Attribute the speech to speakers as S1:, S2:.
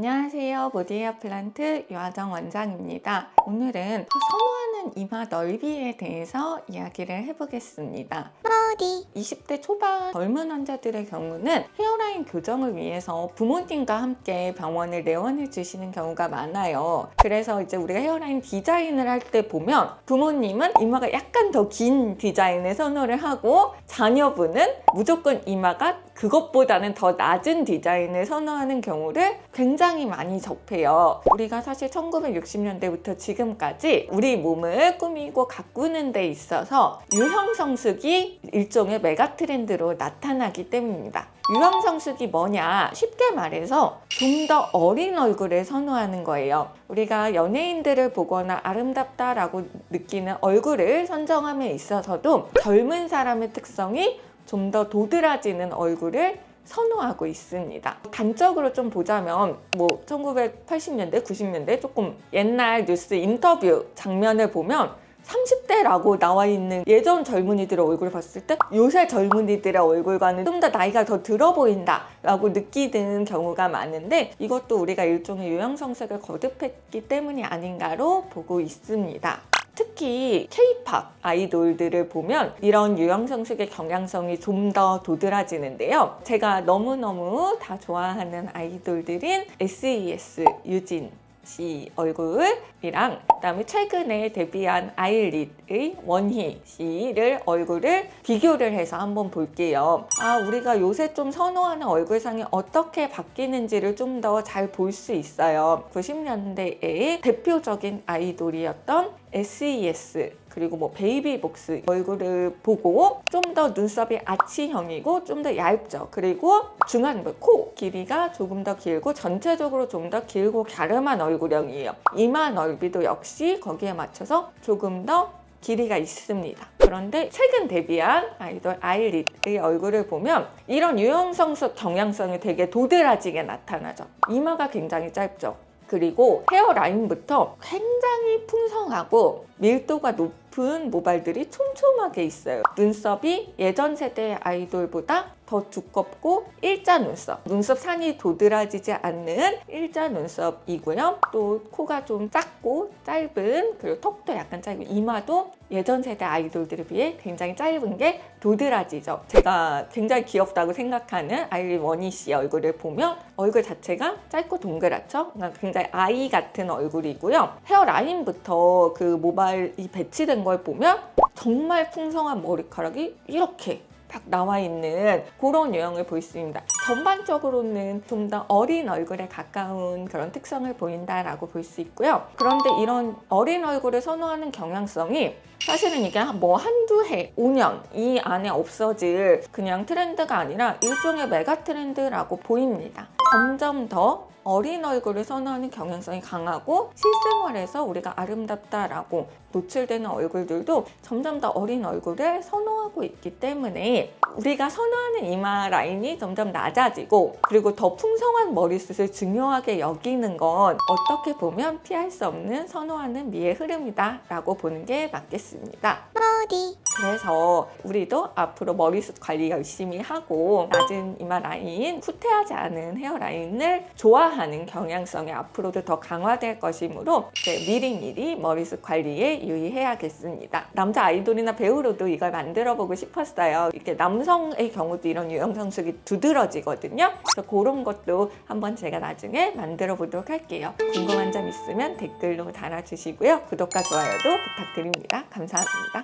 S1: 안녕하세요. 보디헤어 플란트 유하정 원장입니다. 오늘은 선호하는 이마 넓이에 대해서 이야기를 해보겠습니다. 20대 초반 젊은 환자들의 경우는 헤어라인 교정을 위해서 부모님과 함께 병원을 내원해 주시는 경우가 많아요. 그래서 이제 우리가 헤어라인 디자인을 할 때 보면 부모님은 이마가 약간 더 긴 디자인을 선호를 하고 자녀분은 무조건 이마가 그것보다는 더 낮은 디자인을 선호하는 경우를 굉장히 많이 접해요. 우리가 사실 1960년대부터 지금까지 우리 몸을 꾸미고 가꾸는 데 있어서 유형 성숙이 일종의 메가 트렌드로 나타나기 때문입니다. 유형 성숙이 뭐냐? 쉽게 말해서 좀 더 어린 얼굴을 선호하는 거예요. 우리가 연예인들을 보거나 아름답다라고 느끼는 얼굴을 선정함에 있어서도 젊은 사람의 특성이 좀 더 도드라지는 얼굴을 선호하고 있습니다. 단적으로 좀 보자면 1980년대, 90년대 조금 옛날 뉴스 인터뷰 장면을 보면 30대라고 나와 있는 예전 젊은이들의 얼굴을 봤을 때 요새 젊은이들의 얼굴과는 좀 더 나이가 더 들어 보인다 라고 느끼는 경우가 많은데, 이것도 우리가 일종의 유형성색을 거듭했기 때문이 아닌가로 보고 있습니다. 특히 K-팝 아이돌들을 보면 이런 유형성숙의 경향성이 좀 더 도드라지는데요. 제가 너무너무 다 좋아하는 아이돌들인 SES 유진 씨 얼굴이랑 그다음에 최근에 데뷔한 아일릿의 원희 씨를 얼굴을 비교를 해서 한번 볼게요. 우리가 요새 좀 선호하는 얼굴상이 어떻게 바뀌는지를 좀 더 잘 볼 수 있어요. 90년대의 대표적인 아이돌이었던 SES 그리고 베이비복스 얼굴을 보고 좀 더 눈썹이 아치형이고 좀 더 얇죠. 그리고 중안부, 코 길이가 조금 더 길고 전체적으로 좀 더 길고 갸름한 얼굴형이에요. 이마 넓이도 역시 거기에 맞춰서 조금 더 길이가 있습니다. 그런데 최근 데뷔한 아이돌 아일릿의 얼굴을 보면 이런 유형성숙 경향성이 되게 도드라지게 나타나죠. 이마가 굉장히 짧죠. 그리고 헤어라인부터 굉장히 풍성하고 밀도가 높은 모발들이 촘촘하게 있어요. 눈썹이 예전 세대의 아이돌보다 더 두껍고 일자 눈썹 산이 도드라지지 않는 일자 눈썹이고요. 또 코가 좀 작고 짧은, 그리고 턱도 약간 짧은, 이마도 예전 세대 아이돌들에 비해 굉장히 짧은 게 도드라지죠. 제가 굉장히 귀엽다고 생각하는 아일릿 원희 씨 얼굴을 보면 얼굴 자체가 짧고 동그랗죠. 굉장히 아이 같은 얼굴이고요. 헤어라인부터 그 모발이 배치된 걸 보면 정말 풍성한 머리카락이 이렇게 딱 나와 있는 그런 유형을 볼 수 있습니다. 전반적으로는 좀 더 어린 얼굴에 가까운 그런 특성을 보인다라고 볼 수 있고요. 그런데 이런 어린 얼굴을 선호하는 경향성이 사실은 이게 한두 해, 5년 이 안에 없어질 그냥 트렌드가 아니라 일종의 메가 트렌드라고 보입니다. 점점 더 어린 얼굴을 선호하는 경향성이 강하고 실생활에서 우리가 아름답다라고 노출되는 얼굴들도 점점 더 어린 얼굴을 선호하고 있기 때문에 우리가 선호하는 이마 라인이 점점 낮아지고, 그리고 더 풍성한 머리숱을 중요하게 여기는 건 어떻게 보면 피할 수 없는 선호하는 미의 흐름이다 라고 보는 게 맞겠습니다. 그래서 우리도 앞으로 머리숱 관리 열심히 하고 낮은 이마 라인, 후퇴하지 않은 헤어라인을 좋아하는 경향성이 앞으로도 더 강화될 것이므로 미리미리 머리숱 관리에 유의해야겠습니다. 남자 아이돌이나 배우로도 이걸 만들어 보고 싶었어요. 이렇게 남성의 경우도 이런 유형성숙이 두드러지거든요. 그래서 그런 것도 한번 제가 나중에 만들어 보도록 할게요. 궁금한 점 있으면 댓글로 달아주시고요. 구독과 좋아요도 부탁드립니다. 감사합니다.